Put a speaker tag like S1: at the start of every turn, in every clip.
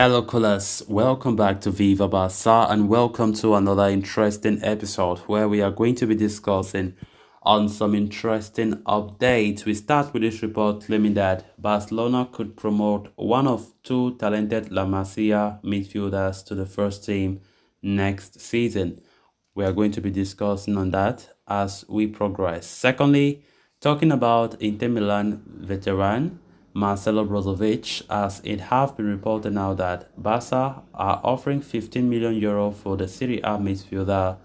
S1: Hello, Colas. Welcome back to Viva Barca and welcome to another interesting episode where we are going to be discussing on some interesting updates. We start with this report claiming that Barcelona could promote one of two talented La Masia midfielders to the first team next season. We are going to be discussing on that as we progress. Secondly, talking about Inter Milan veteran Marcelo Brozovic, as it have been reported now that Barca are offering 15 million euro for the Serie A midfielder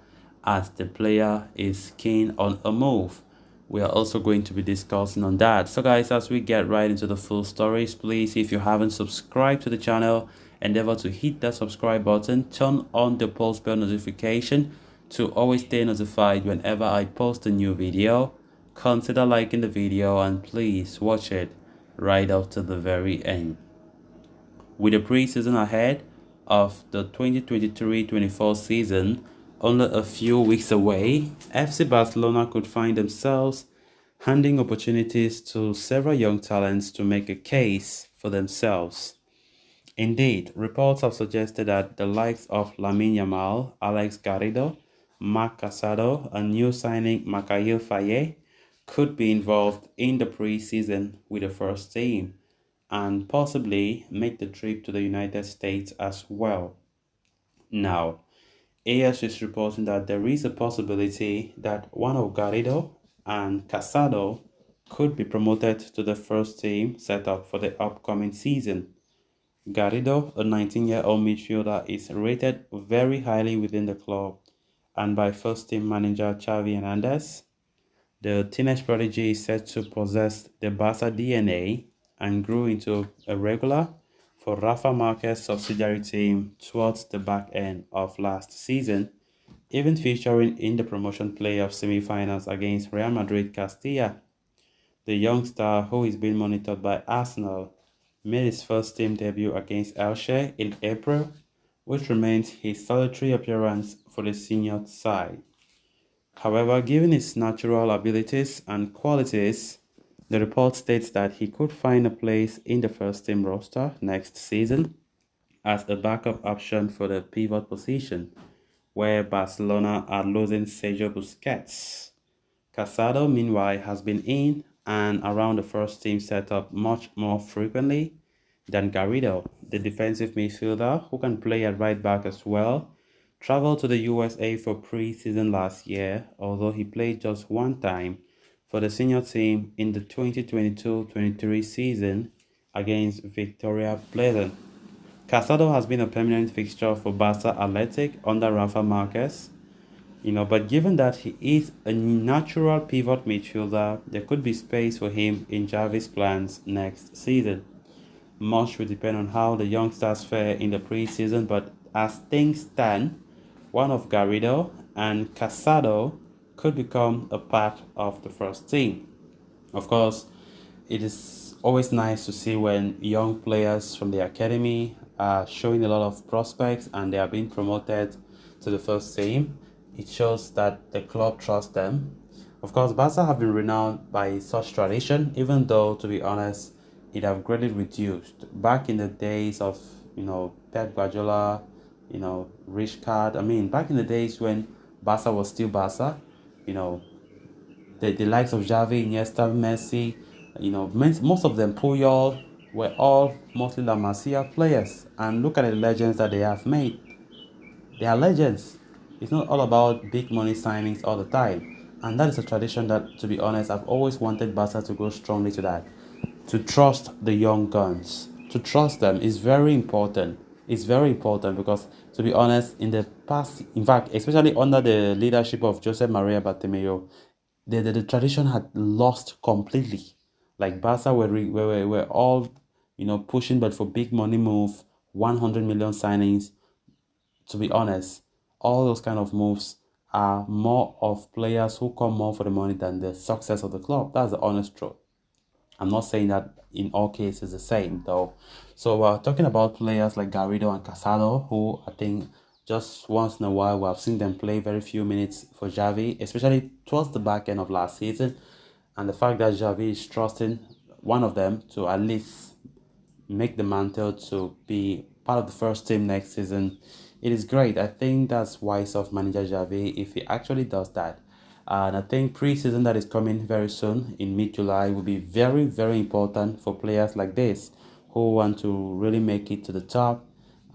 S1: as the player is keen on a move. We are also going to be discussing on that. So guys, as we get right into the full stories, please, if you haven't subscribed to the channel, endeavor to hit that subscribe button, turn on the post bell notification to always stay notified whenever I post a new video. Consider liking the video and please watch it right up to the very end. With the preseason ahead of the 2023-24 season only a few weeks away, FC Barcelona could find themselves handing opportunities to several young talents to make a case for themselves. Indeed, reports have suggested that the likes of Lamine Yamal, Alex Garrido, Marc Casado, and new signing Mikhail Faye could be involved in the preseason with the first team and possibly make the trip to the United States as well. Now, AS is reporting that there is a possibility that one of Garrido and Casado could be promoted to the first team setup for the upcoming season. Garrido, a 19-year-old midfielder, is rated very highly within the club and by first-team manager Xavi Hernandez. The teenage prodigy is said to possess the Barca DNA and grew into a regular for Rafa Marquez's subsidiary team towards the back end of last season, even featuring in the promotion playoff semi-finals against Real Madrid Castilla. The young star, who is being monitored by Arsenal, made his first team debut against Elche in April, which remains his solitary appearance for the senior side. However, given his natural abilities and qualities, the report states that he could find a place in the first team roster next season as a backup option for the pivot position, where Barcelona are losing Sergio Busquets. Casado, meanwhile, has been in and around the first team setup much more frequently than Garrido, the defensive midfielder who can play at right back as well. Traveled to the USA for pre-season last year, although he played just one time for the senior team in the 2022-23 season against Victoria Pleasant. Casado has been a permanent fixture for Barca Athletic under Rafa Marquez, but given that he is a natural pivot midfielder, there could be space for him in Xavi's plans next season. Much will depend on how the youngsters fare in the preseason, but as things stand, one of Garrido and Casado could become a part of the first team. Of course, it is always nice to see when young players from the academy are showing a lot of prospects and they are being promoted to the first team. It shows that the club trusts them. Of course, Barca have been renowned by such tradition, even though, to be honest, it have greatly reduced. Back in the days of, Pep Guardiola, Richcard, back in the days when Barca was still Barca, the likes of Xavi, Iniesta, Messi, most of them, Puyol, were all mostly La Masia players. And look at the legends that they have made. They are legends. It's not all about big money signings all the time. And that is a tradition that, to be honest, I've always wanted Barca to go strongly to that. To trust the young guns. To trust them is very important. It's very important because, to be honest, in the past, in fact, especially under the leadership of Jose Maria Bartomeu, the tradition had lost completely. Like Barca were all, pushing but for big money move, 100 million signings. To be honest, all those kind of moves are more of players who come more for the money than the success of the club. That's the honest truth. I'm not saying that in all cases the same though. So talking about players like Garrido and Casado, who I think just once in a while we have seen them play very few minutes for Xavi, especially towards the back end of last season, and the fact that Xavi is trusting one of them to at least make the mantle to be part of the first team next season, it is great. I think that's wise of manager Xavi if he actually does that. And I think pre-season that is coming very soon in mid-July will be very, very important for players like this who want to really make it to the top,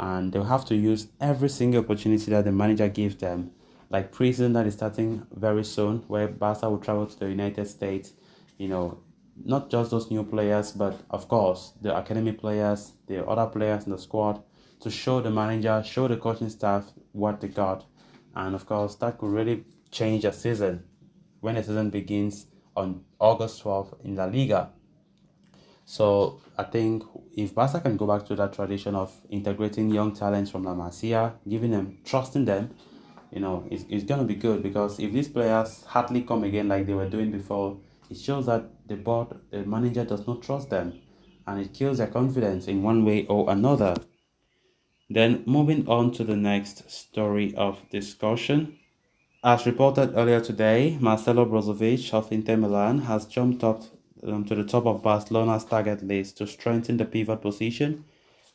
S1: and they'll have to use every single opportunity that the manager gives them. Like pre-season that is starting very soon, where Barca will travel to the United States, you know, not just those new players, but of course the academy players, the other players in the squad, to show the manager, show the coaching staff what they got. And of course, that could really change a season when the season begins on August 12th in La Liga. So I think if Barca can go back to that tradition of integrating young talents from La Masia, giving them, trusting them, it's going to be good, because if these players hardly come again like they were doing before, it shows that the manager does not trust them, and it kills their confidence in one way or another. Then moving on to the next story of discussion. As reported earlier today, Marcelo Brozovic of Inter Milan has jumped up to the top of Barcelona's target list to strengthen the pivot position.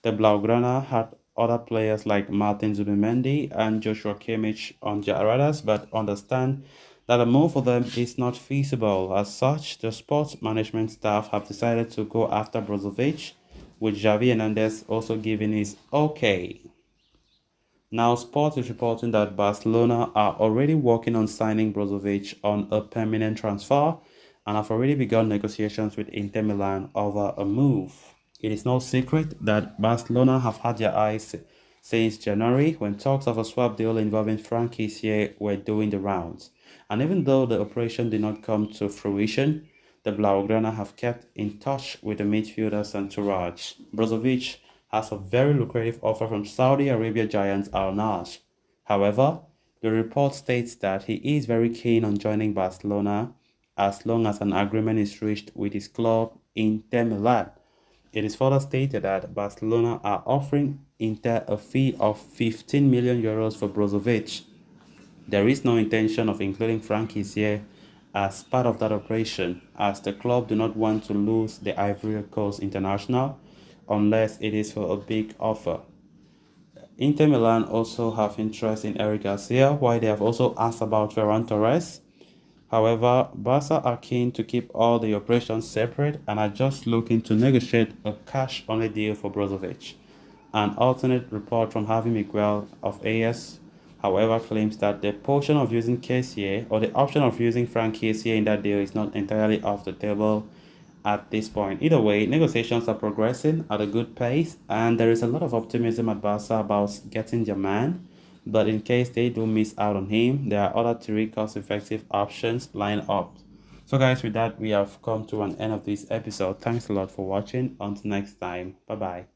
S1: The Blaugrana had other players like Martin Zubimendi and Joshua Kimmich on their radars, but understand that a move for them is not feasible. As such, the sports management staff have decided to go after Brozovic, with Xavi Hernandez also giving his okay. Now, Sport is reporting that Barcelona are already working on signing Brozovic on a permanent transfer and have already begun negotiations with Inter Milan over a move. It is no secret that Barcelona have had their eyes since January, when talks of a swap deal involving Frank Kessié were doing the rounds. And even though the operation did not come to fruition, the Blaugrana have kept in touch with the midfielder's entourage. Brozovic has a very lucrative offer from Saudi Arabia giant Al Nassr. However, the report states that he is very keen on joining Barcelona as long as an agreement is reached with his club, Inter Milan. It is further stated that Barcelona are offering Inter a fee of 15 million euros for Brozovic. There is no intention of including Frank Kessié as part of that operation, as the club do not want to lose the Ivory Coast international unless it is for a big offer. Inter Milan also have interest in Eric Garcia, while they have also asked about Ferran Torres. However, Barca are keen to keep all the operations separate and are just looking to negotiate a cash-only deal for Brozovic. An alternate report from Javi Miguel of AS, however, claims that the portion of using Kessié, or the option of using Frank Kessié in that deal, is not entirely off the table at this point. Either way, negotiations are progressing at a good pace, and there is a lot of optimism at Barca about getting their man. But in case they do miss out on him, there are other three cost-effective options lined up. So guys, with that, we have come to an end of this episode. Thanks a lot for watching. Until next time, bye bye.